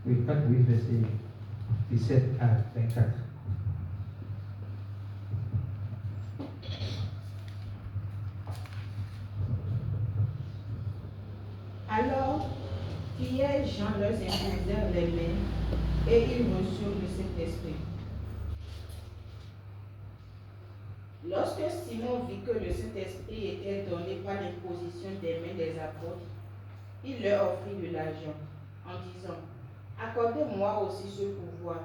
Oui, 4, oui, verset 17 à 24. Alors, Pierre et Jean leur imposèrent les mains et ils reçurent le Saint-Esprit. Lorsque Simon vit que le Saint-Esprit était donné par l'imposition des mains des apôtres, il leur offrit de l'argent en disant: accordez-moi aussi ce pouvoir,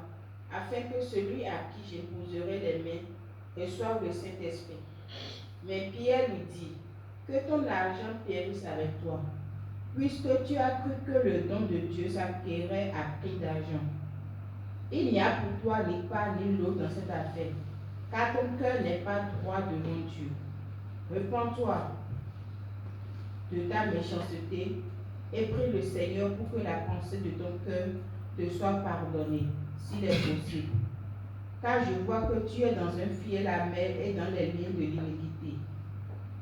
afin que celui à qui j'imposerai les mains reçoive le Saint-Esprit. Mais Pierre lui dit: que ton argent périsse avec toi, puisque tu as cru que le don de Dieu s'acquérait à prix d'argent. Il n'y a pour toi ni part ni l'autre dans cette affaire, car ton cœur n'est pas droit devant Dieu. Repends-toi de ta méchanceté et prie le Seigneur pour que la pensée de ton cœur te soit pardonnée, s'il est possible. Car je vois que tu es dans un fiel amer et dans les liens de l'iniquité.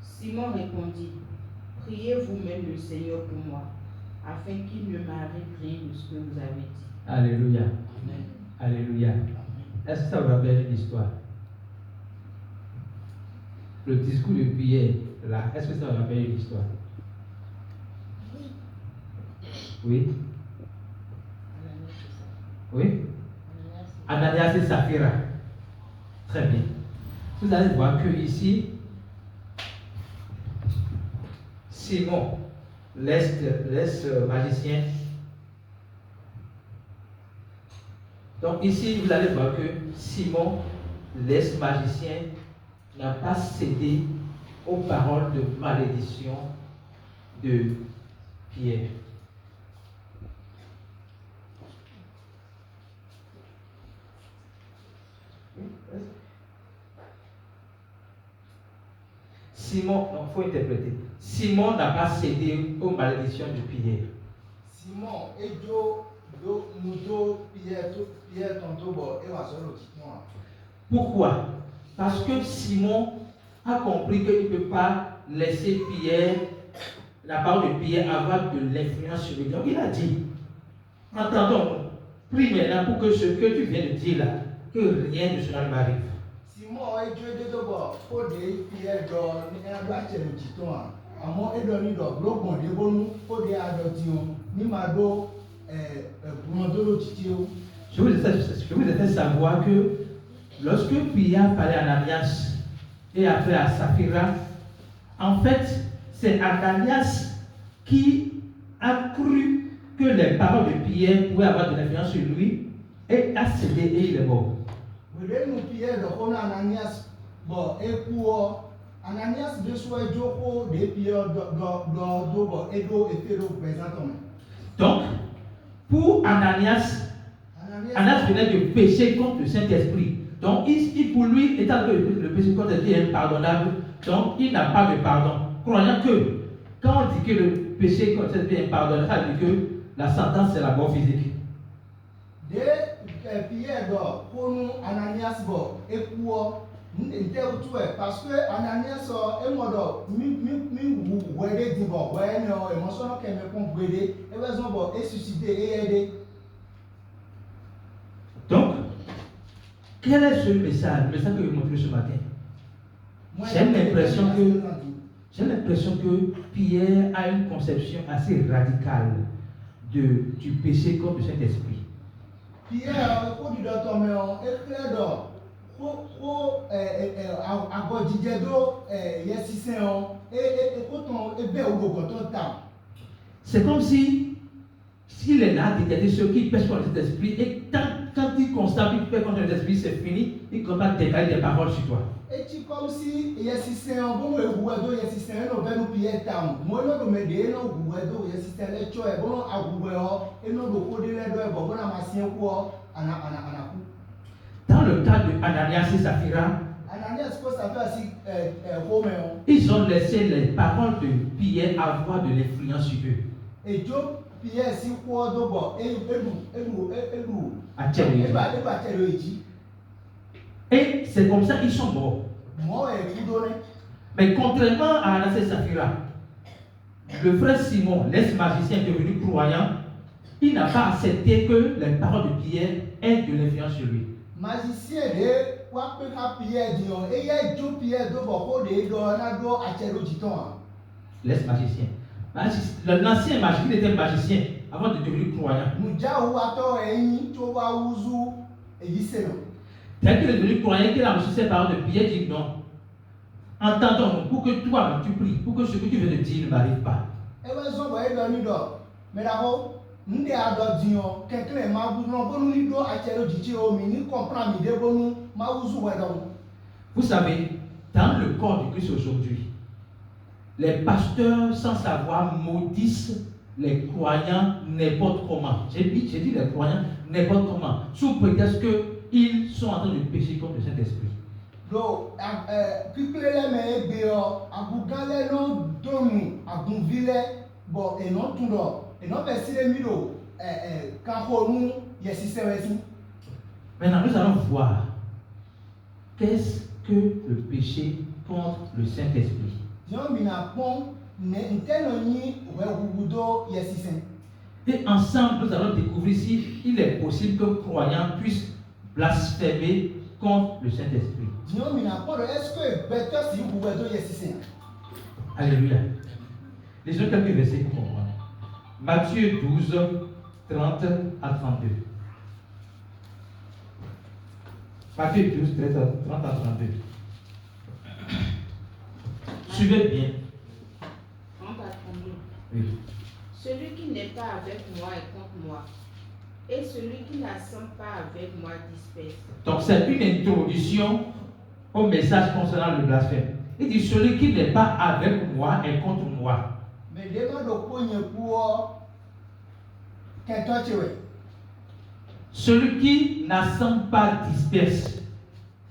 Simon répondit: priez vous-même le Seigneur pour moi, afin qu'il ne m'arrive rien de ce que vous avez dit. Alléluia. Amen. Alléluia. Est-ce que ça vous rappelle une histoire? Le discours de Pierre, là, est-ce que ça vous rappelle une histoire? Oui. Oui. Ananias et Saphira. Très bien. Vous allez voir que ici, Simon laisse magicien. Donc ici, vous allez voir que Simon, laisse magicien, n'a pas cédé aux paroles de malédiction de Pierre. Simon, il faut interpréter. Simon n'a pas cédé aux malédictions de Pierre. Simon, et Pierre tonto et pourquoi? Parce que Simon a compris qu'il ne peut pas laisser Pierre, la parole de Pierre, avoir de l'influence sur lui. Donc il a dit: entendons, prie maintenant pour que ce que tu viens de dire là, que rien de cela ne m'arrive. Simon et Dieu de d'abord, pour des Pierre dans un blache de titon, à mon et donné dans le blog, des bonus, pour des adoptions, ni mado, pour le titio. Je vous ai fait savoir que lorsque Pierre parlait à Ananias et après à Saphira, en fait, c'est Ananias qui a cru que les paroles de Pierre pouvaient avoir de l'influence sur lui et a cédé et il est mort. Nous Pierre de Ananias, bon, et pour Ananias de soi, Joko, des Pierre et Féro présentement. Donc, pour Ananias venait de pécher contre le Saint-Esprit. Donc, pour lui, étant que le péché contre Dieu est impardonnable, donc il n'a pas de pardon. Croyant que, quand on dit que le péché contre Dieu est impardonnable, ça veut dire que la sentence c'est la mort physique. Pierre, pour nous, Ananias, et pour parce que Ananias est mort, vous voyez, dit bon, ouais, non, émotionnel qu'elle me comprend, et suscité et aider. Donc, quel est ce message? Le message que je vais montrer ce matin. J'ai l'impression que Pierre a une conception assez radicale du péché contre le Saint-Esprit. Pierre, au du docteur, mais est clair d'or. C'est comme si s'il est là, détecter ceux qui pêchent contre cet esprit, et quand il constate qu'il pêche contre cet esprit, c'est fini, il commence à décaler des paroles sur toi. Et tu comme si il y a système, bon, le gouvernement, il y a système, on va nous payer tant. Moi, on me dit, non, gouvernement, il y a système, les choix, bon, à gouvernement, et non, le code de l'aide, bon, on a massé quoi, dans le cas de Ananias et Saphira, ils ont laissé les paroles de Pierre avoir de l'influence sur eux. Et c'est comme ça qu'ils sont morts. Mais contrairement à Ananias et Saphira, le frère Simon, l'ex-magicien devenu croyant, il n'a pas accepté que les paroles de Pierre aient de l'influence sur lui. magicien de wa pe ka Pierre di on e ye jo Pierre do bo ko de do na do achero jiton. Laisse magicien. L'ancien magicien, il était magicien avant de devenir croyant. Muja wa to eyin to wa uzu eyi se no. Dès qu'il est devenu croyant, qu'il a reçu ces paroles de Pierre, il dit non. Entendons-nous pour que toi, tu pries, pour que ce que tu viens de dire ne m'arrive pas. E we zo bo e do ni do. Me da ho nde a do di on kekle ma bu no bonu ni do achero jiti o mi ni comprend mi de bonu ma uzu we do. Vous savez, dans le corps du Christ aujourd'hui, les pasteurs, sans savoir, maudissent les croyants n'importe comment. J'ai dit les croyants n'importe comment, sous prétexte qu'ils sont en train de pécher contre le Saint-Esprit. Do kiklele me egbe o agugale no donu agunvile bo eno tundo eno pesile mi do kan honu yesise wesi. Maintenant, nous allons voir qu'est-ce que le péché contre le Saint-Esprit. Dion mina pon ne nteno ni we gugudo yesise. Et ensemble, nous allons découvrir s'il est possible que croyants puissent blasphémer contre le Saint-Esprit. Dion mina pon est-ce que better si gugudo yesise. Alléluia. Lisons quelques versets pour comprendre. Matthieu 12, 30 à 32. Matthieu 12, 30 à 32. Suivez bien. 30 à 32. Oui. Celui qui n'est pas avec moi est contre moi, et celui qui n'assemble pas avec moi disperse. Donc c'est une introduction au message concernant le blasphème. Il dit celui qui n'est pas avec moi est contre moi. Mais dema do ponye pour kento chewe. Celui qui n'assemble pas disperse.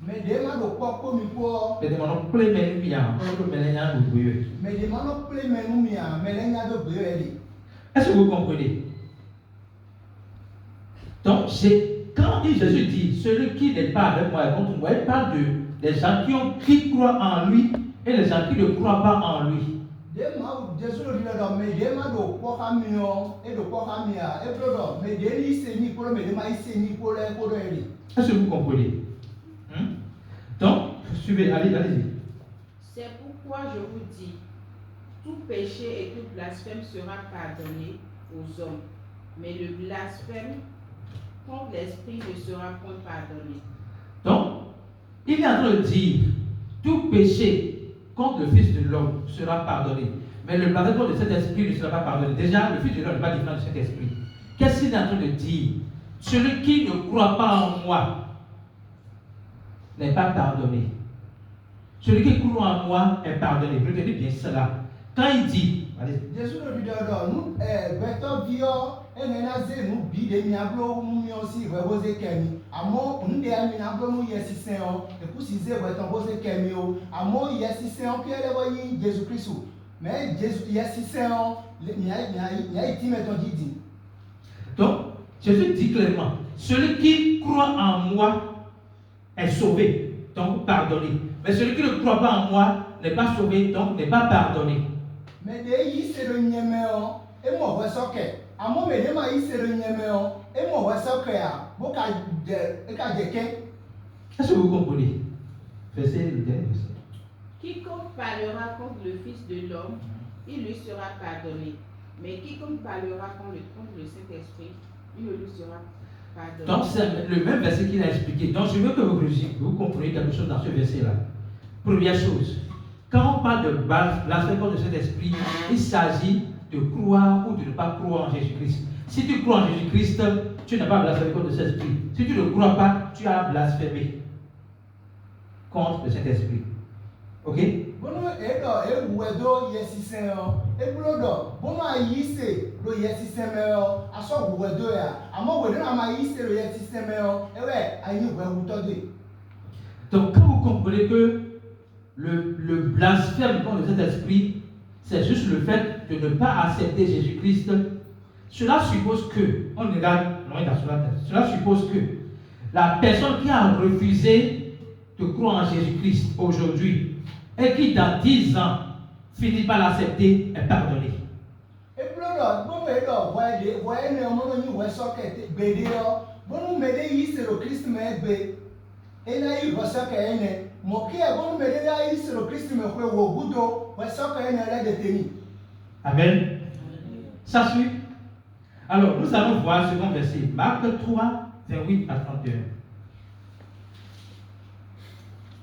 Mais dema do poko mi pour Mais demandons plein de bien. mais dema no ple menu mia melenya do breli. Est-ce que vous comprenez? Donc, quand Jésus dit celui qui n'est pas avec moi est contre moi, il parle des gens qui croient en lui et les gens qui ne croient pas en lui. Dema Jésus le dit là mais dema do poka mio et do poka mia e brodo mais deli se ni pour mais dema se ni pour les pour eli. Est-ce que vous comprenez? Donc, suivez, allez-y. C'est pourquoi je vous dis, tout péché et tout blasphème sera pardonné aux hommes, mais le blasphème contre l'Esprit ne sera point pardonné. Donc, il est en train de dire, tout péché contre le Fils de l'homme sera pardonné, mais le blasphème contre le Saint-Esprit ne sera pas pardonné. Déjà, le Fils de l'homme n'est pas différent du Saint-Esprit. Qu'est-ce qu'il est en train de dire? Celui qui ne croit pas en moi n'est pas pardonné. Celui qui croit en moi est pardonné. Retenez bien cela. Quand il dit, allez. Jésus le dit là nous beto bio enena ze nous bi de mi ablo mu mi osi we boze kemi amo nde mi na ablo mu yesisen o e ku si ze beto boze kemi o amo yesisen o kele wo yi Jésus Christ mais Jésus yesisen o ni ai ti meto didi. Donc Jésus dit clairement, celui qui croit en moi est sauvé, donc pardonné. Mais celui qui ne croit pas en moi n'est pas sauvé, donc n'est pas pardonné. Mais de yi se le nyemeo e mo we soke amo me de ma yi se le nyemeo e mo we soke a bo ka de ke. Est-ce que vous comprenez? Verset le dernier verset. Quiconque parlera contre le Fils de l'homme, il lui sera pardonné. Mais quiconque parlera contre le Saint-Esprit, il ne lui sera pardonné. Donc c'est le même verset qu'il a expliqué. Donc je veux que vous compreniez quelque chose dans ce verset-là. Première chose, quand on parle de blasphème contre le Saint-Esprit, il s'agit de croire ou de ne pas croire en Jésus-Christ. Si tu crois en Jésus-Christ, tu n'as pas blasphémé contre le Saint-Esprit. Si tu ne crois pas, tu as blasphémé contre le Saint-Esprit. Ok? Bono edo wedo yesisen o eblodo bono ayise do yesisen me o aso wedo ya amo wedo na ma yise do yesisen me o ewe ayi wewu to de. Donc quand vous comprenez que le blasphème contre le Saint-Esprit, c'est juste le fait de ne pas accepter Jésus-Christ, cela suppose que, on regarde loin dans la tête, cela suppose que la personne qui a refusé de croire en Jésus-Christ aujourd'hui et qui dans 10 ans finit par l'accepter est pardonnée. Eblodo bono edo why ne omo ni we socket gbede yo bonu mede yi sero Kristo me gbe ena yi rosa ka ene mo ke bonu mede ya yi sero Kristo me kwe wo gudo we socket ene la de teni. Amen. Ça suit. Alors, nous allons voir ce second verset. Marc 3, 28 à 31.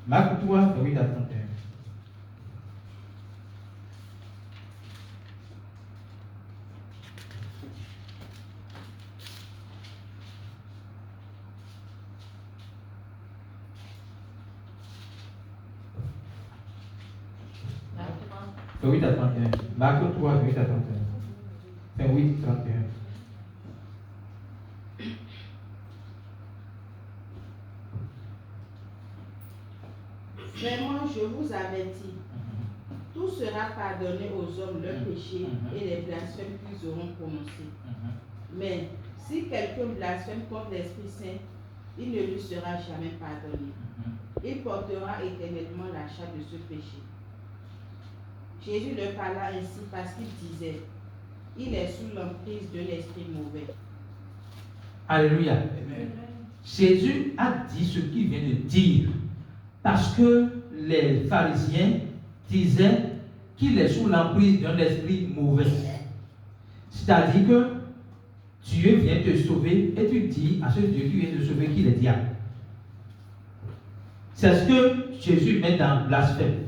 Marc 3, 28 à 31. Marc 3, 28 à 31. Marc 3, 28 à 31. 28, 31. Vraiment, je vous avertis, tout sera pardonné aux hommes leurs péchés et les blasphèmes qu'ils auront prononcés. Mais si quelqu'un blasphème contre l'Esprit Saint, il ne lui sera jamais pardonné. Il portera éternellement l'achat de ce péché. Jésus leur parla ainsi parce qu'il disait, il est sous l'emprise de l'esprit mauvais. Alléluia. Amen. Jésus a dit ce qu'il vient de dire parce que les pharisiens disaient qu'il est sous l'emprise d'un esprit mauvais. C'est-à-dire que Dieu vient te sauver et tu dis à ce Dieu qui vient te sauver qu'il est diable. C'est ce que Jésus met dans blasphème.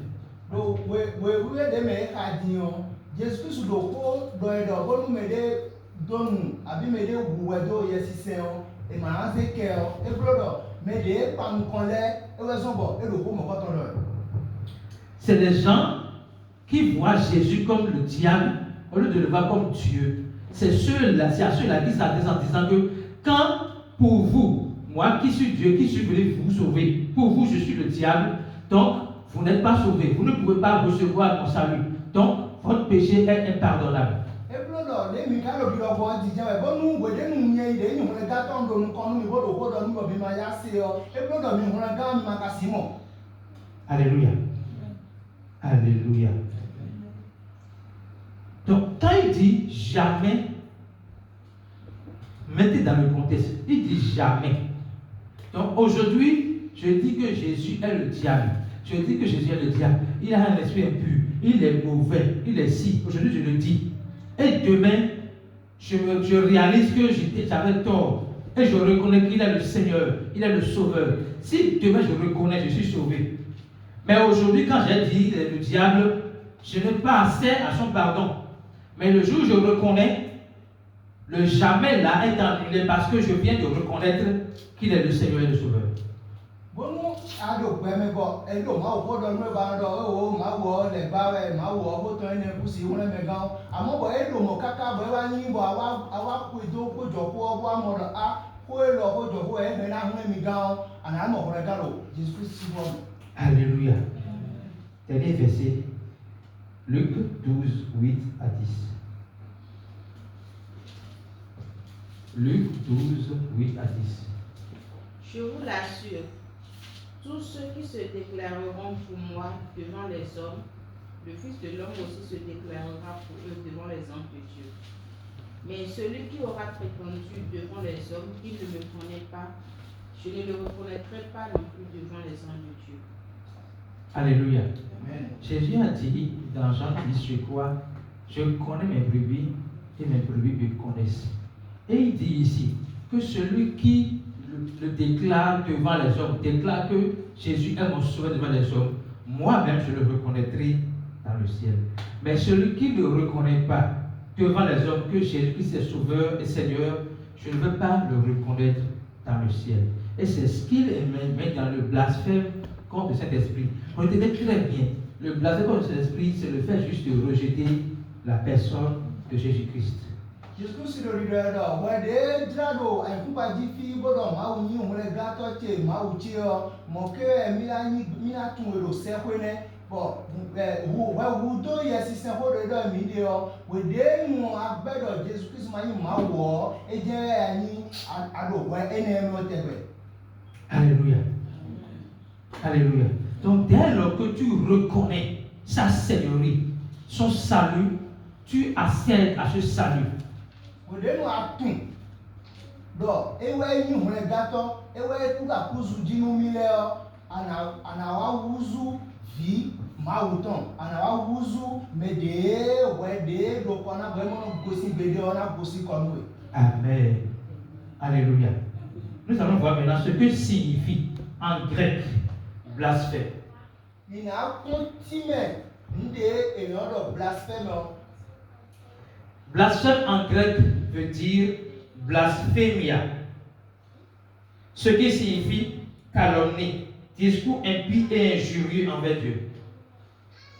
Do we de me ka di o Jesus Christ do ko do e do bonu me de donu abi me de wu we do yesise o e ma se ke o e brodo me de pa nkan le e we so bo e do ko mo ko ton do. C'est les gens qui voient Jésus comme le diable au lieu de le voir comme Dieu. C'est à ceux-là qui s'adressent en disant que quand pour vous, moi qui suis Dieu, qui suis venu vous sauver, pour vous je suis le diable, donc vous n'êtes pas sauvé, vous ne pouvez pas recevoir mon salut. Donc votre péché est impardonnable. E brodo le mi ka lo bi lo bo di je we bonu we de nu nye ide ni mo ga ton do nu kon mi bo do ko do nu bo bi ma ya se o e brodo mi ho na ga mi ma ka si mo. Alléluia. Alléluia. Donc, quand il dit jamais, mettez dans le contexte, il dit jamais. Donc, aujourd'hui, je dis que Jésus est le diable. Je dis que Jésus est le diable. Il a un esprit impur. Il est mauvais. Il est si. Aujourd'hui, je le dis. Et demain, je réalise que j'avais tort. Et je reconnais qu'il est le Seigneur. Il est le Sauveur. Si demain, je reconnais, je suis sauvé. Mais aujourd'hui, quand j'ai dit le diable, je n'ai pas accès à son pardon. Mais le jour où je reconnais, le jamais là est annulé parce que je viens de reconnaître qu'il est le Seigneur et le Sauveur. Bonu ado gbe me bo e do ma o do nu ba do o ma wo le ba we ma wo bo to ene ku si won me gan amo bo e do mo kaka bo wa yin bo awa ku do ko jo ko bo amo do a ko e lo ko jo ko e me na hu mi gan ana mo ko re ga lo Jesus Christ bo. Alléluia. Dernier verset. Luc 12, 8 à 10. Luc 12, 8 à 10. Je vous l'assure, tous ceux qui se déclareront pour moi devant les hommes, le Fils de l'homme aussi se déclarera pour eux devant les anges de Dieu. Mais celui qui aura prétendu devant les hommes qu'il ne me connaît pas, je ne le reconnaîtrai pas non plus devant les anges de Dieu. Alléluia. Amen. Jésus a dit dans Jean 10, je crois, je connais mes brebis et mes brebis me connaissent. Et il dit ici que celui qui le déclare devant les hommes, déclare que Jésus est mon sauveur devant les hommes, moi-même je le reconnaîtrai dans le ciel. Mais celui qui ne reconnaît pas devant les hommes que Jésus-Christ est sauveur et Seigneur, je ne veux pas le reconnaître dans le ciel. Et c'est ce qu'il met dans le blasphème contre le Saint-Esprit. Retenez très bien, le blasphème contre le Saint-Esprit, c'est le fait juste de rejeter la personne de Jésus-Christ. Jesus Christ do ri do we de drado en ku pa di fi bo do ma wu yin le ga to che ma wu chi o mo ke mi la ni mi na tun ero se ko ne bo wu do yes se ho do mi de o we de nu agbedo Jesus Christ ma yin ma wo e je ani ado we ene mo te be. Alléluia. Alléluia. Donc dès lors que tu reconnais sa seigneurie, son salut, tu accèdes à ce salut. Wòde no atum. Do ewe nyi hune gato ewe kuka kuzu dinu mileo anawa wuzu vi mawuton anawa wuzu mede wede do kona vraiment gosi bede ona gosi konwe. Amen. Alléluia. Nous allons voir maintenant ce que signifie en grec blasphème. Ina kontime nde eyodo blasphème. Blasphème en grec veut dire blasphémia, ce qui signifie calomnie, discours impie et injurieux envers Dieu.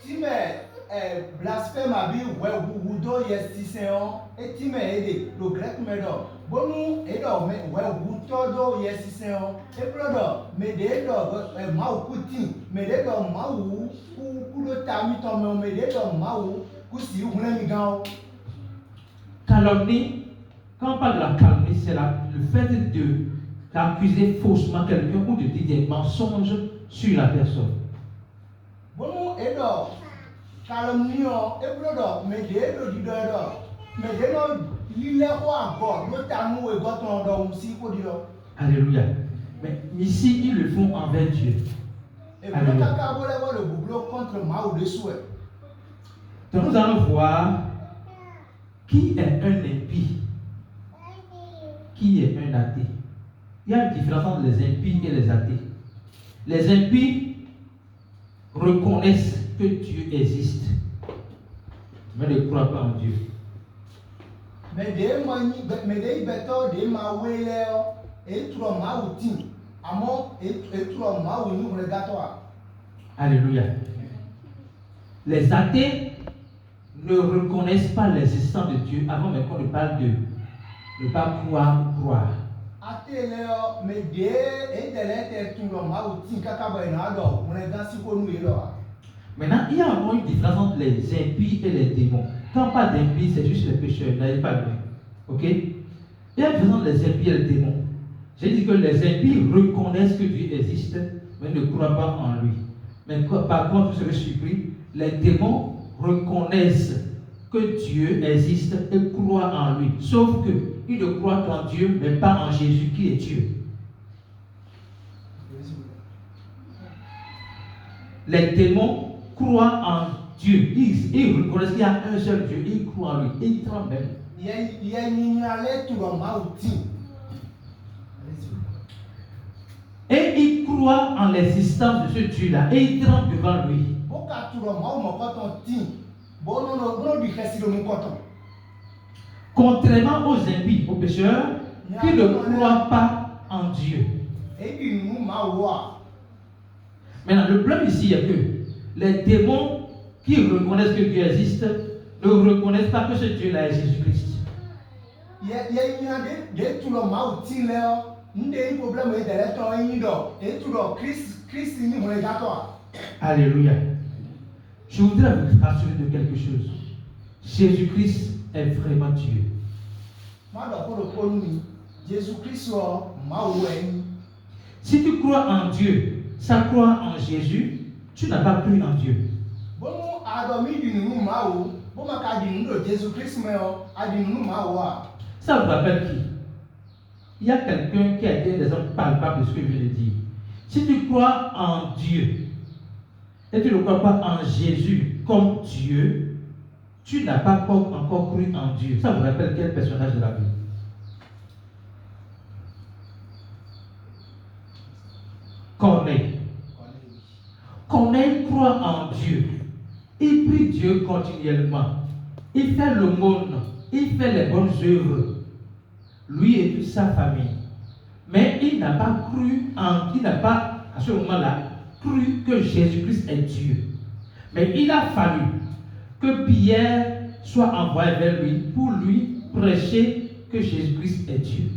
Time blasphème abi wudo yesiseon etime ede lo grec medo bonu edo me wuto do yesiseon ebrodo me de do mau kuti me de do mau ku do tami to me de do mau ku si hune mi gan. Calomnie, quand on parle de la calomnie, c'est le fait d'accuser faussement quelqu'un ou de dire des mensonges sur la personne. Bonu edo calomnio ebrodo me de do di do me de no lile ko ago lo tamu e goton do si ko di do. Alléluia. Mais ici, ils le font envers Dieu. Et vous kaka bole le boublo contre Mao de souhait. Donc nous allons voir qui est un impie, qui est un athée. Il y a une différence entre les impies et les athées. Les impies reconnaissent que Dieu existe, mais ne croient pas en Dieu. Mais des beto de maweleo et trop mauti amo et trop mau nous regardoir. Alléluia. Les athées ne reconnaissent pas l'existence de Dieu avant même qu'on ne parle de ne pas croire. Ateleo mais de et de l'être tout le mauti kakabo enado on est dans si ko nous elo. Maintenant, il y a encore une différence entre les impies et les démons. Quand on parle d'impies, c'est juste les pécheurs, n'allez pas loin. Ok? Il y a une différence entre les impies et les démons. J'ai dit que les impies reconnaissent que Dieu existe, mais ne croient pas en lui. Mais par contre, vous serez surpris, les démons reconnaissent que Dieu existe et croient en lui. Sauf qu'ils ne croient qu'en Dieu, mais pas en Jésus qui est Dieu. Les démons croient en Dieu. Ils reconnaissent qu'il y a un seul Dieu. Ils croient en lui. Et ils tremblent même. Il y a une allée tout le mauti. Et ils croient en l'existence de ce Dieu-là. Et ils tremblent devant lui. Contrairement aux impies, aux pécheurs, qui ne croient pas en Dieu. Maintenant, le problème ici est que les démons qui reconnaissent que Dieu existe ne reconnaissent pas que ce Dieu-là est Jésus-Christ. Alléluia. Je voudrais vous rassurer de quelque chose. Jésus-Christ est vraiment Dieu. Si tu crois en Dieu, sans croire en Jésus, tu n'as pas cru en Dieu. Ça vous rappelle qui? Il y a quelqu'un qui a été des exemples palpables de ce que je viens de dire. Si tu crois en Dieu et tu ne crois pas en Jésus comme Dieu, tu n'as pas encore cru en Dieu. Ça vous rappelle quel personnage de la Bible? Corneille. Corneille croit en Dieu. Il prie Dieu continuellement. Il fait l'aumône. Il fait les bonnes œuvres. Lui et toute sa famille. Mais il n'a pas à ce moment-là, cru que Jésus-Christ est Dieu. Mais il a fallu que Pierre soit envoyé vers lui pour lui prêcher que Jésus-Christ est Dieu.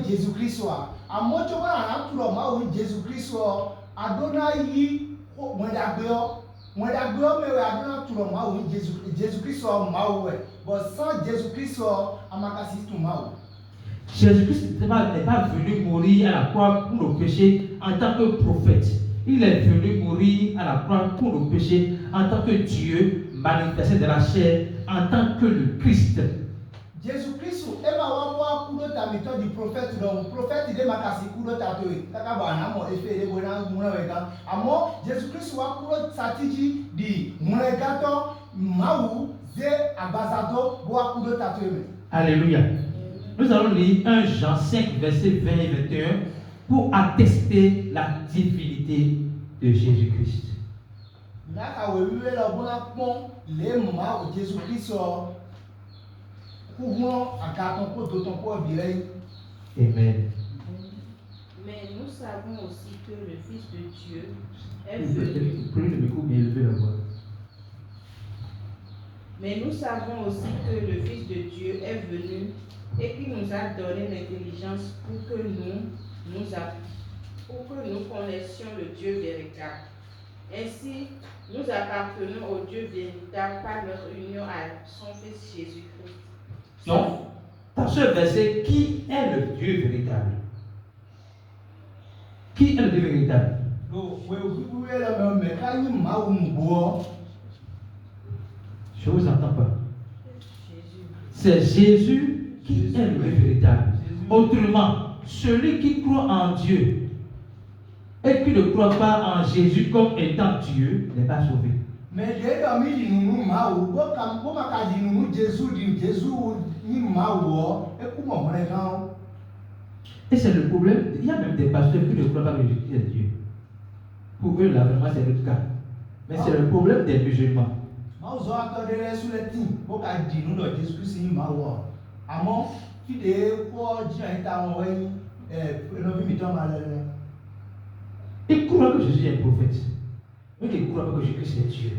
Jésus-Christ soit. Amo tu vois un tout ma Jésus-Christ soit. Adonai mwedagbo mais adona tout ma Jésus-Christ soit ma ouais. But sans Jésus-Christ soit amakasi tout ma. Jésus-Christ n'est pas venu mourir à la croix pour nos péchés en tant que prophète. Il est venu mourir à la croix pour nos péchés en tant que Dieu manifesté dans la chair, en tant que le Christ. Jésus-Christ est mort pour le tabiton du prophète. Donc, le prophète il est makasi pour le tatoué. Kakabana mo effet de bona mounaga. Amo Jésus-Christ wa pour le satiji di mounagato maou ze abazado boa pour le tatoué. Alléluia. Nous allons lire 1 Jean 5, versets 20 et 21 pour attester la divinité de Jésus-Christ. Amen. Mais nous savons aussi que le Fils de Dieu est Prenez venu. le micro bien élevé la voix. Mais nous savons aussi que le Fils de Dieu est venu et qui nous a donné l'intelligence pour que nous connaissions le Dieu véritable. Ainsi, nous appartenons au Dieu véritable par notre union à son Fils Jésus-Christ. Donc, dans ce verset, qui est le Dieu véritable? Qui est le Dieu véritable? Je ne vous entends pas. Jésus. C'est Jésus qui est le Dieu véritable. Autrement, celui qui croit en Dieu et qui ne croit pas en Jésus comme étant Dieu n'est pas sauvé. Mais Et c'est le problème. Il y a même des pasteurs qui ne croient pas que Jésus est Dieu. Pour eux, là, vraiment, c'est le cas. Mais c'est le problème des musulmans. Ils croient que Jésus est un prophète. Mais ils ne croient pas que Jésus est Dieu.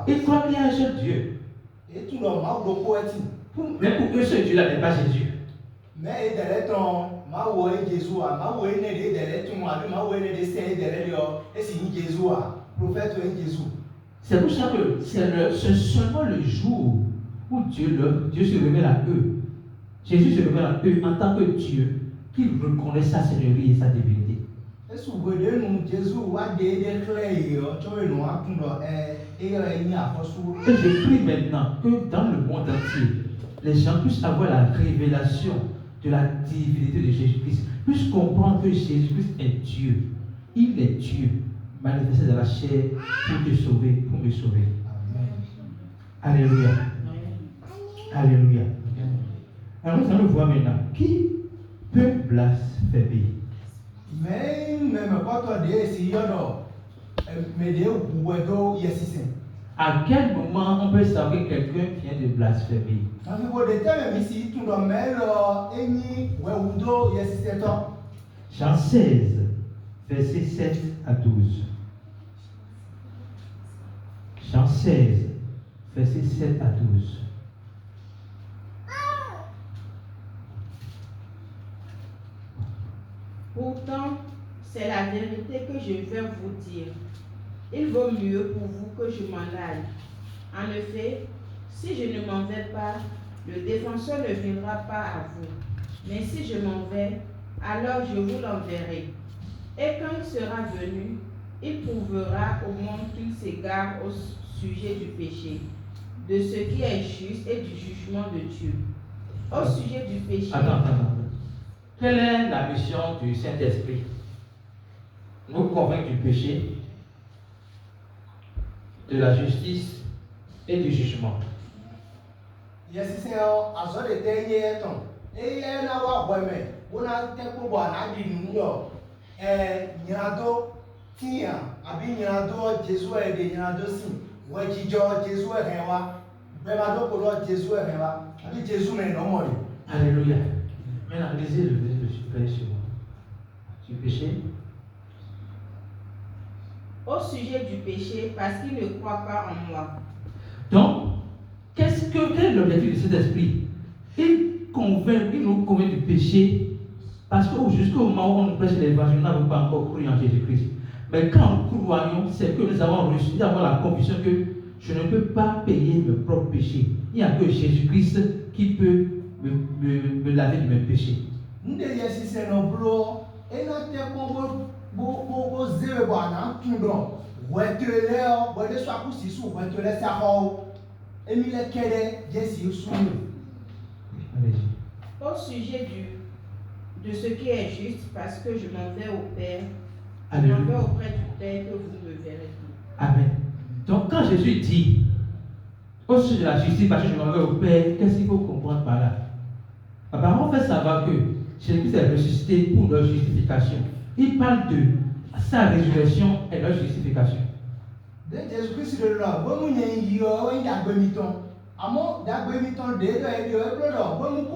Ils croient qu'il y a un seul Dieu. Mais pour eux, ce Dieu-là n'est pas Jésus. C'est pour ça que c'est seulement le jour où Dieu se révèle à eux. Jésus se révèle à eux en tant que Dieu, qu'ils reconnaissent sa seigneurie et sa divinité. Et je prie maintenant que dans le monde entier, les gens puissent avoir la révélation de la divinité de Jésus-Christ, puissent comprendre que Jésus-Christ est Dieu. Il est Dieu, manifesté dans la chair pour te sauver, pour me sauver. Amen. Alléluia. Alléluia. Alors nous allons voir maintenant qui peut blasphémer. À quel moment on peut savoir que quelqu'un vient de blasphémer? Jean 16, versets 7 à 12. Jean 16, versets 7 à 12. Pourtant, c'est la vérité que je vais vous dire. Il vaut mieux pour vous que je m'en aille. En effet, si je ne m'en vais pas, le défenseur ne viendra pas à vous. Mais si je m'en vais, alors je vous l'enverrai. Et quand il sera venu, il prouvera au monde qu'il s'égare au sujet du péché, de ce qui est juste et du jugement de Dieu. Au sujet du péché. Attends. Quelle est la mission du Saint-Esprit? Nous convaincre du péché, de la justice et du jugement. Alléluia. Maintenant, lisez le verset supérieur sur moi. Du péché. Au sujet du péché, parce qu'il ne croit pas en moi. Donc, quel est l'objectif de cet esprit? Il nous convainc du péché, parce que jusqu'au moment où on nous prêche l'évangile, nous n'avons pas encore cru en Jésus-Christ. Mais quand nous croyons, c'est que nous avons reçu, nous avons la conviction que je ne peux pas payer mes propres péchés. Il n'y a que Jésus-Christ qui peut me laver de mes péchés. Nde yesise no blo ena te bo zere bo na tundo wetele o bo de so akusi su wetele sa ho emi le kede jesi su. Au sujet de ce qui est juste, parce que je m'en vais au Père, je m'en vais auprès du Père que vous me verrez. Amen. Donc quand Jésus dit au sujet de la justice, parce que je m'en vais au Père, qu'est-ce qu'il faut comprendre par là? La parole fait savoir que Jésus-Christ est ressuscité pour notre justification. Il parle de sa résurrection et notre justification. De Jésus-Christ de là, bon nous n'y yo en yagbemiton. Amo yagbemiton de do e blodo, bon nous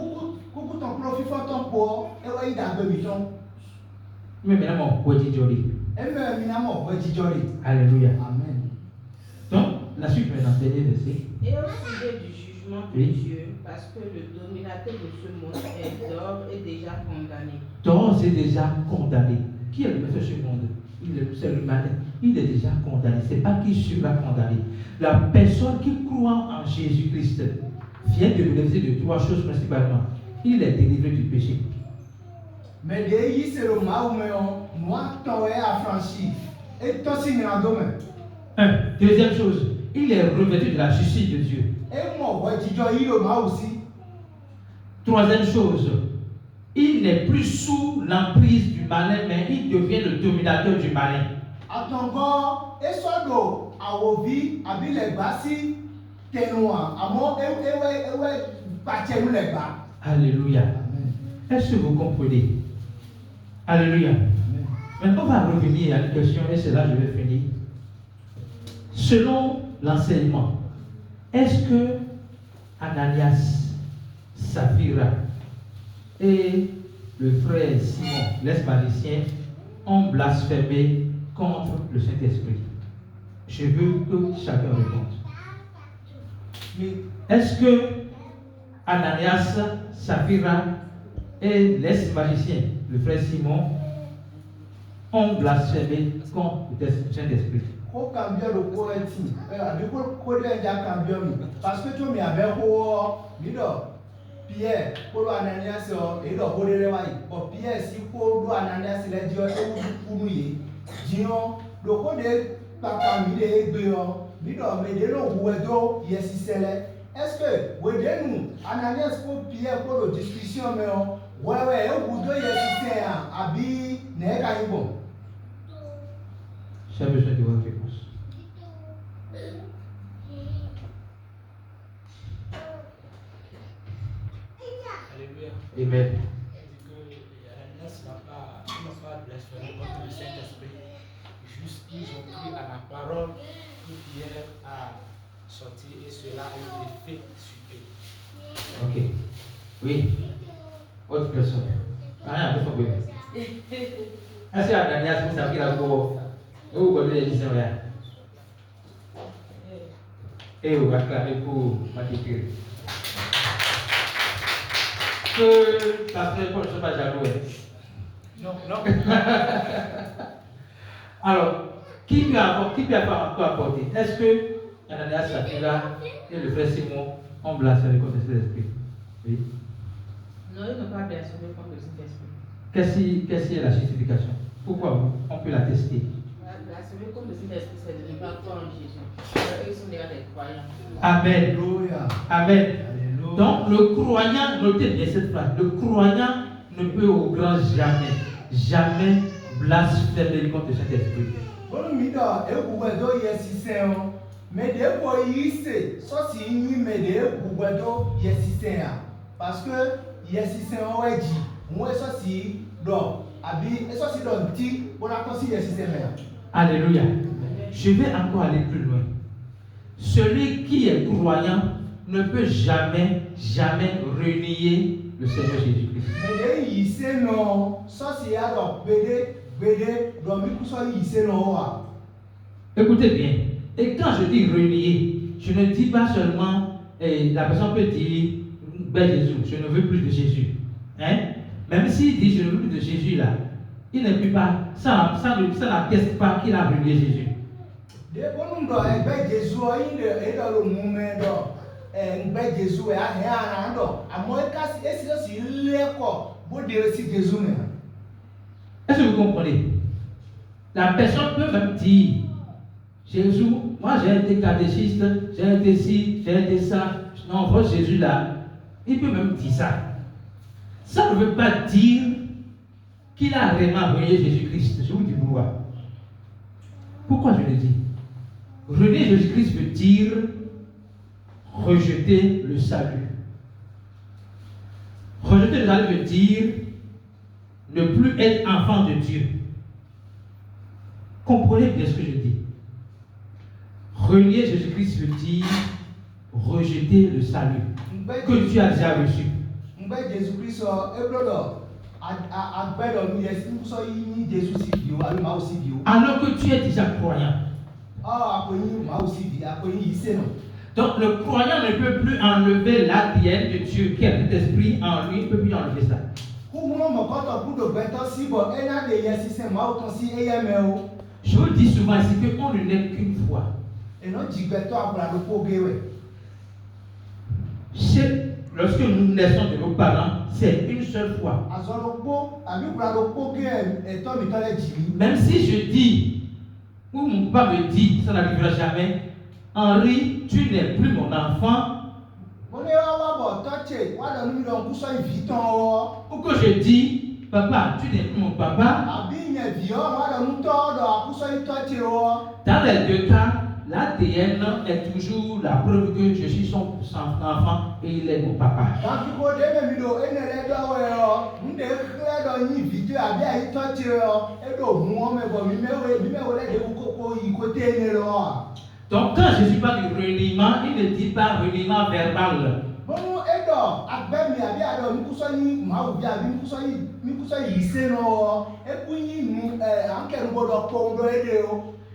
kuku ton profit for ton po e wa yagbemiton. Mais maintenant mon petit joli. Eme minamo petit joli. Alléluia. Amen. Donc la suite maintenant, dernier verset. Et au sujet du jugement de Dieu, parce que le dominateur de ce monde est d'or et déjà condamné. Donc c'est déjà condamné. Qui est le maître de ce monde? C'est l'humain. Il est déjà condamné. Ce n'est pas qui sera condamné. La personne qui croit en Jésus-Christ vient de bénéficier de trois choses principalement. Il est délivré du péché. Mais de c'est le maouméon, moi ton est affranchi. Et toi si n'y a domaine. Deuxième chose, il est revêtu de la justice de Dieu. Et moi, il le ma aussi. Troisième chose, il n'est plus sous l'emprise du malin, mais il devient le dominateur du malin. Atongo, esodo, awobi, abile basi, tenua, amo, ewe, bachelu leba. Alléluia. Est-ce que vous comprenez? Alléluia. Maintenant, on va revenir à une question, et c'est là que je vais finir. Selon l'enseignement, est-ce que Ananias, Saphira et le frère Simon, l'ex-magicien, ont blasphémé contre le Saint-Esprit? Je veux que chacun réponde. Est-ce que Ananias, Saphira et l'ex-magicien, le frère Simon, ont blasphémé contre le Saint-Esprit? Ko cambio le poeti, du coup, déjà cambio parce que tu m'as bien Pierre, pour Ananias, et le Rodé pour Pierre, si pour Ananias, il a dit pour nous, disons, le Rodé, papa, il est béant, mais de l'eau, yes, c'est est-ce que, vous nous, Ananias pour Pierre, pour la discussion, mais ouais, vous deux, yes, c'est un habit, n'est pas bon. J'ai besoin de votre réponse. Alléluia. Amen. Il dit que Ananias n'a pas blasphémé contre le Saint-Esprit. Juste, ils ont cru à la parole que Pierre a sorti et cela a eu effet sur eux. Ok. Oui. Autre personne. Rien à faire. Est-ce que Ananias vous savez la voix? Vous connaissez les gens là? Et vous acclamez pour Matécure. Que pasteur Paul ne soit pas jaloux. Non, non. Alors, qui peut encore apporter? Est-ce que Ananias, Saphira et le frère Simon ont blasphémé contre le Saint-Esprit? Oui. Non, ils n'ont pas blasphémé contre le Saint-Esprit. Qu'est-ce qui est la justification? Pourquoi on peut l'attester? Blasphémer contre le Saint-Esprit, c'est de ne pas croire en Jésus. Eux sont déjà des croyants. Amen. Alléluia. Amen. Alléluia. Donc, le croyant, notez bien cette phrase, le croyant ne peut au grand jamais blasphémer contre le Saint-Esprit. Bon, mida, et vous voyez, yes, c'est un. Mais des fois, il sait, ça c'est une, mais des vous voyez, yes, c'est un. Parce que, yes, c'est un, ouais, dit. Moi, ça c'est, donc, et ça c'est donc, dit, pour la considérer, yes, c'est un. Alléluia. Je vais encore aller plus loin. Celui qui est croyant ne peut jamais renier le Seigneur Jésus-Christ. Mais il sait non, ça c'est alors, bédé, donc il faut il sait non. Écoutez bien. Et quand je dis renier, je ne dis pas seulement, la personne peut dire, ben Jésus, je ne veux plus de Jésus. Hein? Même s'il dit je ne veux plus de Jésus là, il ne peut pas, ça n'atteste pas qu'il a renié Jésus. De bonum do egbe Jesu o yin de e do lo mu me do egbe Jesu e a he ara do amo e ka si si le ko bo de si Jesu me. Est-ce que vous comprenez? La personne peut même dire, Jésus, moi j'ai été catéchiste, j'ai été ci, j'ai été ça, non, votre Jésus là, il peut même dire ça. Ça ne veut pas dire qu'il a vraiment renié Jésus-Christ. Je vous dis pourquoi. Pourquoi je le dis? Renier Jésus-Christ veut dire rejeter le salut. Rejeter le salut veut dire ne plus être enfant de Dieu. Comprenez bien ce que je dis. Renier Jésus-Christ veut dire rejeter le salut que tu as déjà reçu. Alors que tu es déjà croyant. Donc le croyant ne peut plus enlever l'ADN de Dieu qui a cet esprit en lui, il ne peut plus enlever ça. Je vous dis souvent ici qu'on ne naît qu'une fois. Lorsque nous naissons de nos parents, c'est une seule fois. Même si je dis, ou mon papa me dit, ça n'arrivera jamais, Henri, tu n'es plus mon enfant. Ou que je dis, papa, tu n'es plus mon papa. Dans les deux cas, l'ADN est toujours la preuve que je suis son enfant et il est mon papa. Donc quand Jésus parle du reniement, il ne dit pas reniement verbal.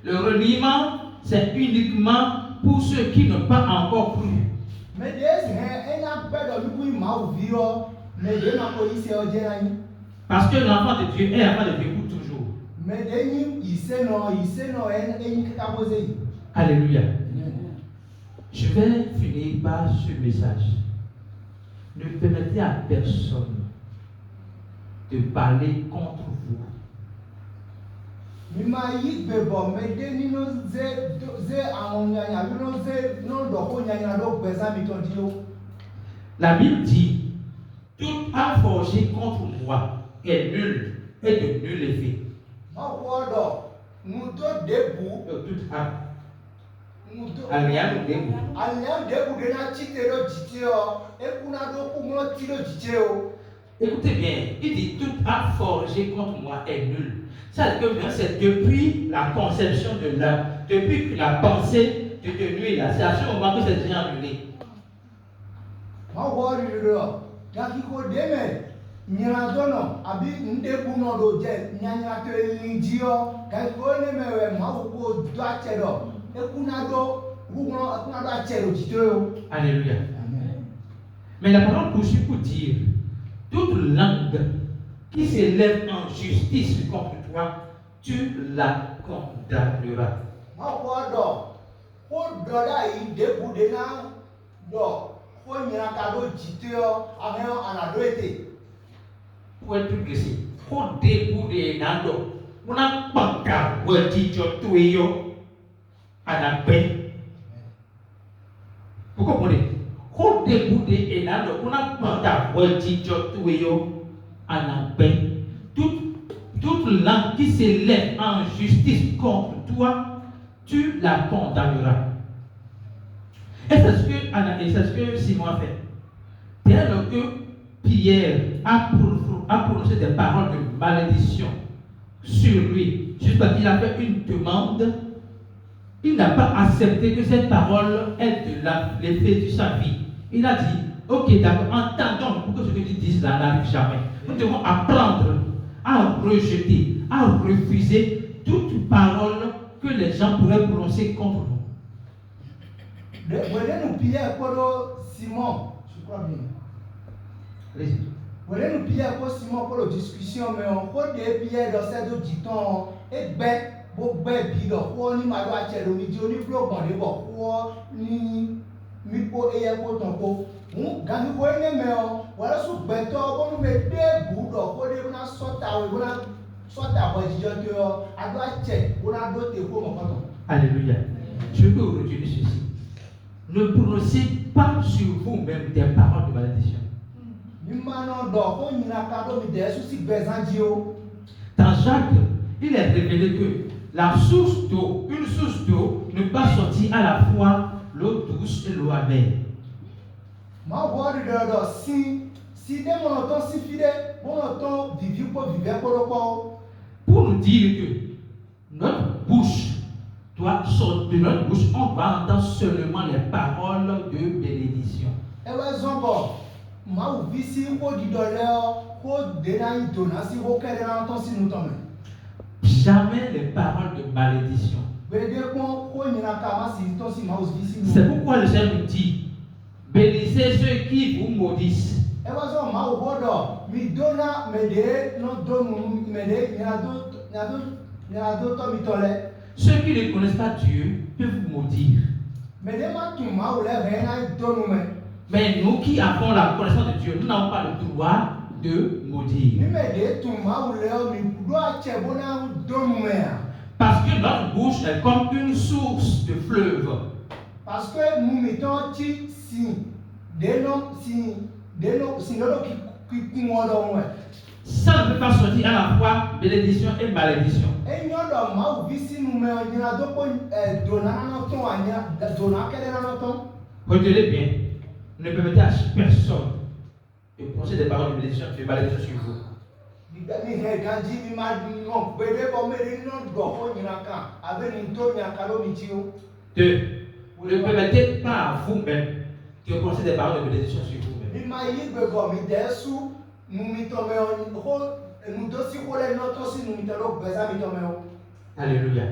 Le reniement, c'est uniquement pour ceux qui n'ont pas encore cru. Parce que l'enfant de Dieu est enfant de Dieu pour toujours. Alléluia. Je vais finir par ce message. Ne permettez à personne de parler contre vous. La Bible dit, toute arme forgée contre moi est nulle et de nul effet. Toute arme. Écoutez bien, il dit toute arme forgée contre moi est nulle. Ça veut dire que c'est depuis la conception de l'âme, depuis que la pensée de nuit là, c'est à ce moment que c'est déjà annulé. Alléluia. Mais la parole poursuit pour dire toute langue qui s'élève en justice contre toi, tu la condamneras. Pour être plus précis, pour débouler Nando, on a pas qu'à dire tout et yo à la paix. Vous comprenez? Pour débouler Nando, on a pas qu'à dire tout et yo à la paix. Toute langue qui s'élève en justice contre toi, tu la condamneras. Et c'est ce que Simon a fait. Dès lors que Pierre a prononcé des paroles de malédiction sur lui, juste parce qu'il a fait une demande, il n'a pas accepté que cette parole ait de l'effet de sa vie. Il a dit, ok, d'accord, entendons pour que ce que tu dis là n'arrive jamais. Nous devons apprendre à rejeter, à refuser toute parole que les gens pourraient prononcer contre nous. Simon, je crois bien. Allez-y. Simon pour la discussion, mais on peut Pierre dans cette dicton et ben gbogbo ẹbí lọ kó ní màdó àtsẹ̀lẹ̀ omi di onígbògbọ̀n lé bọ̀ kó ní míkó eyẹ kó tán kó ń gàmí kó ní mẹ́ ọ wọ́n lọ́sùn gbẹ̀tọ́ kó ní bẹ dé bù dọ̀ kó dé bó ná sọ́tà wẹ̀ bó ná sọ́tà bọ̀ jíjọ tó yọ adó àtsẹ̀ bó ná dó tè kó mọ̀ kọ́tọ̀. Alléluia. Je veux retenir ceci. Ne prononcez pas sur vous-même des paroles de malédiction. Dans Jacques, il est révélé que la source d'eau, une source d'eau, ne peut sortir à la fois l'eau douce et l'eau amère. Pour nous dire que notre bouche doit sortir de notre bouche, on va entendre seulement les paroles de bénédiction. Jamais les paroles de malédiction. C'est pourquoi le Seigneur nous dit, bénissez ceux qui vous maudissent. Ceux qui ne connaissent pas Dieu peuvent vous maudire. Mais nous qui avons la connaissance de Dieu, nous n'avons pas le droit de maudire. Parce que notre bouche est comme une source de fleuve. Parce que nous mettons Ça ne peut pas sortir à la fois bénédiction et malédiction. Retenez bien, ne permettez à personne de prononcer des paroles de bénédiction et de malédiction sur vous. Deux, ne permettez pas à vous-même de prononcer des paroles de bénédiction sur vous-même. Alléluia.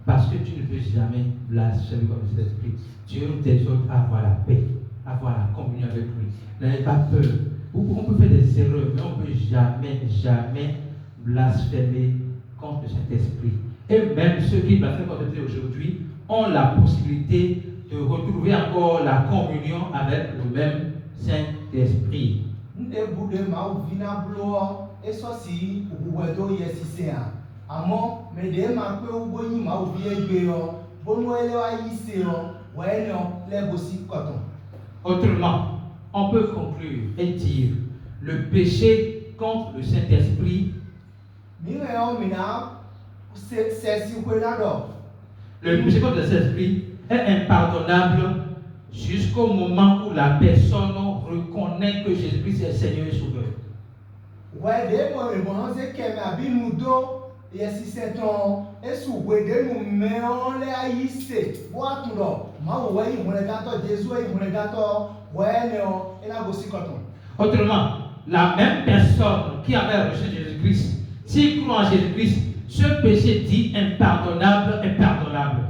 Parce que tu ne peux jamais blasphémer comme cet esprit. Dieu nous exhorte à avoir la paix, à avoir la communion avec lui. N'ayez pas peur. On peut faire des erreurs, mais on ne peut jamais blasphémer contre le Saint-Esprit. Et même ceux qui blasphèment contre Dieu aujourd'hui ont la possibilité de retrouver encore la communion avec le même Saint-Esprit. Autrement, on peut conclure et dire le péché contre le Saint-Esprit. Le péché contre le Saint-Esprit est impardonnable jusqu'au moment où la personne reconnaît que Jésus-Christ est Seigneur et Sauveur. Autrement, la même personne qui avait reçu Jésus-Christ, s'il croit en Jésus-Christ, ce péché dit impardonnable est pardonnable.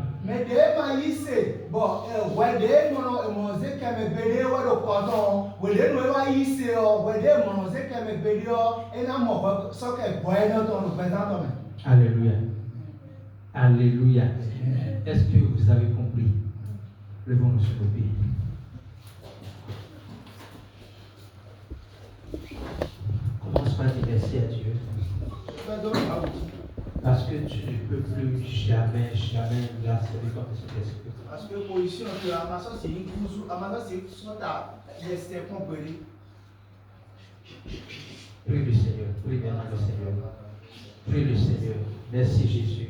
Alléluia. Alléluia. Est-ce que vous avez compris? Levons-nous sur le pied. Commence par dire merci à Dieu. Parce que tu ne peux plus jamais blasphémer contre cet esprit. Parce que position que Amazon c'est une cousu, Amazon c'est soit à l'est compris. Prie le Seigneur, prie maintenant le Seigneur. Prie le Seigneur. Merci Jésus.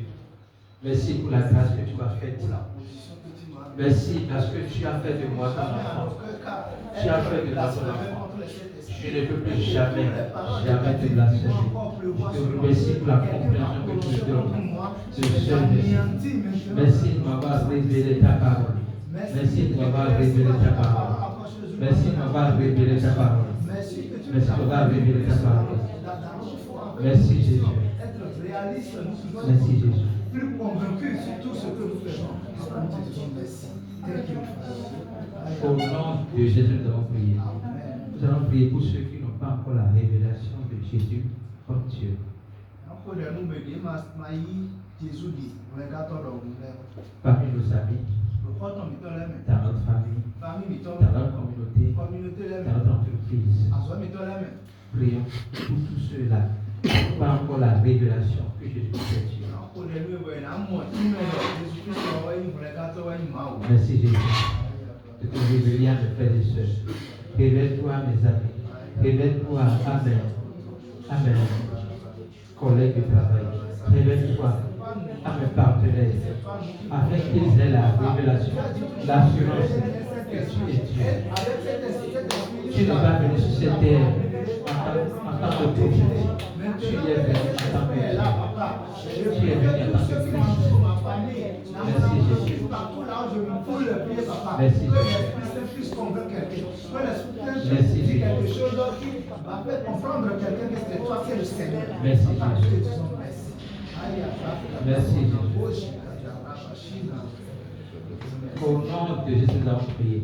Merci pour la grâce que tu m'as faite. Merci parce que tu as fait de moi ton enfant. Tu as fait de moi ton enfant. Je ne peux plus jamais te blasphémer. Je te remercie pour la compréhension que tu me donnes. Merci de m'avoir révélé ta parole. Merci de m'avoir révélé ta parole. Merci de m'avoir révélé ta parole. Merci de m'avoir révélé ta parole. Merci Jésus. Merci Jésus. Plus convaincu sur tout ce que nous faisons. Au nom de Jésus, nous avons prié. Nous allons prier pour ceux qui n'ont pas encore la révélation de Jésus comme Dieu. parmi nos amis, dans notre famille, dans notre communauté, dans notre entreprise. Prions pour tous ceux-là qui n'ont pas encore la révélation que Jésus est Dieu. Merci Jésus de te révéler à mes frères et sœurs. Révèle-toi à mes amis. Révèle-toi à mes collègues de travail. Révèle-toi à mes partenaires afin qu'ils aient la révélation, l'assurance que tu es Dieu. Tu n'es pas venu sur cette terre en tant que prophète. Tu es venu en tant que Dieu. Tu es venu en tant que Christ. Merci Jésus. Merci Jésus. Merci Jésus. Merci Jésus. Merci Jésus. Au nom de Jésus, nous avons prié.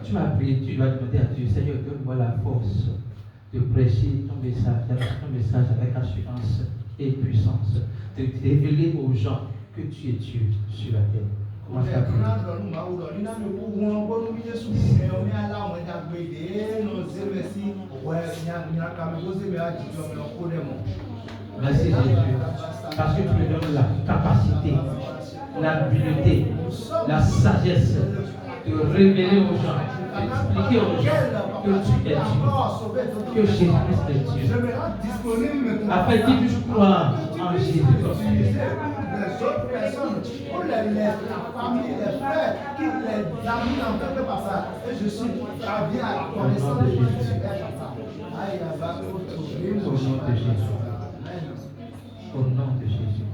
Tu m'as prié, tu dois demander à Dieu, Seigneur, donne-moi la force de prêcher ton message avec assurance et puissance, de révéler aux gens que tu es Dieu sur la terre. Commence à prier. Merci Jésus, parce que tu me donnes la capacité, l'habileté, la sagesse de révéler aux gens, d'expliquer aux gens que tu es Dieu, que Jésus-Christ est Dieu, afin qu'ils puissent croire en Jésus comme Dieu. Les autres personnes, pour les familles, les frères, qui les amis n'entendent pas ça. Et je suis bien à la connaissance de Jésus. Au nom de Jésus. Au nom de Jésus.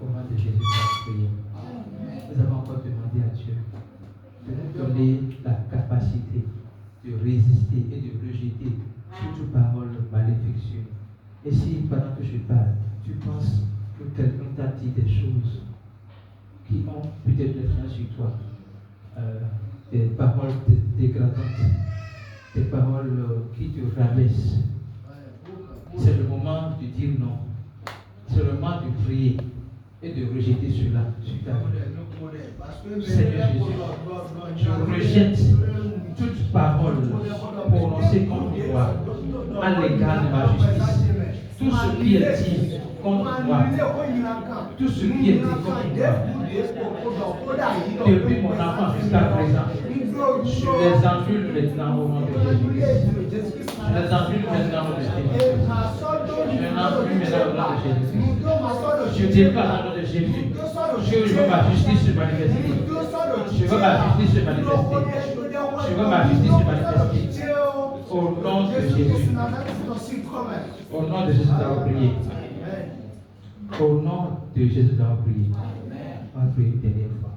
Au nom de Jésus, nous avons prié. Nous avons encore demandé à Dieu de nous donner la capacité de résister et de rejeter toute parole maléfique sur nous. Et si pendant que je parle, tu penses que quelqu'un t'a dit des choses qui ont peut-être l'influence sur toi, des paroles dégradantes, des paroles qui te rabaissent, c'est le moment de dire non. C'est le moment de prier et de rejeter cela sur ta vie. Seigneur Jésus, je rejette toute parole prononcée contre moi à l'égard de ma justice. Tout ce qui est dit contre moi, tout ce qui est dit contre moi, depuis mon enfance jusqu'à présent, je les annule maintenant au nom de Jésus. Je les annule maintenant au nom de Jésus. Je les annule maintenant au nom de Jésus. Je déclare au nom de Jésus. Je veux ma justice se manifester. Je veux ma justice se manifester. Je veux ma justice se manifester. Au nom de Jésus. Au nom de Jésus, nous avons prié. Au nom de Jésus, nous avons prié. On va prier une dernière fois.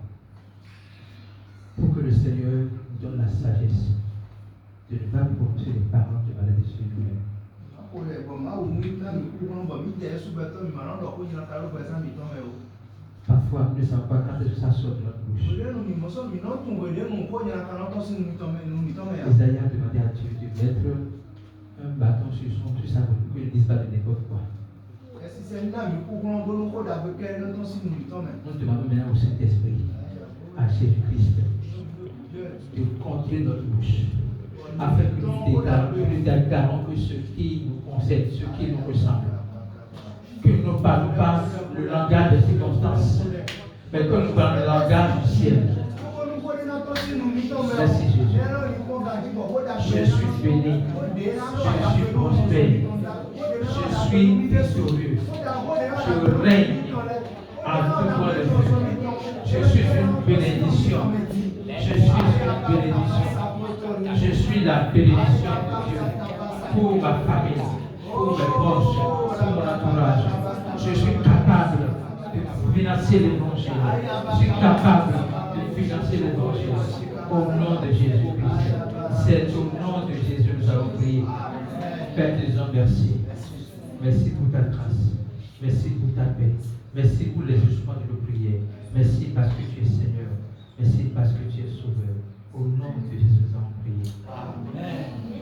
Pour que le Seigneur nous donne la sagesse de ne pas prononcer les paroles de maladie sur nous-mêmes. Parfois, nous ne savons pas quand est-ce que ça sort de notre bouche. Isaïe a demandé à Dieu de mettre un bâton sur sa bouche pour qu'il ne dise pas de n'importe quoi. Nous demandons maintenant au Saint-Esprit, à Jésus-Christ, de contrôler notre bouche, afin que nous déclarons que ce qui nous concerne, ce qui nous ressemble, que nous ne parlons pas le langage des circonstances, mais que nous parlons le langage du ciel. Merci Jésus. Je suis béni, je suis prospère, je suis victorieux, je règne en tout point de vue. Je suis une bénédiction. Je suis une bénédiction. Je suis la bénédiction de Dieu pour ma famille, pour mes proches, pour mon entourage. Je suis capable de financer l'évangile. Je suis capable de financer l'évangile. Au nom de Jésus-Christ. C'est au nom de Jésus que nous allons prier. Père des hommes, merci. Merci pour ta grâce. Merci pour ta paix. Merci pour les jugements de nos prières. Merci parce que tu es Seigneur. Merci parce que tu es Sauveur. Au nom de Jésus, nous allons prier. Amen.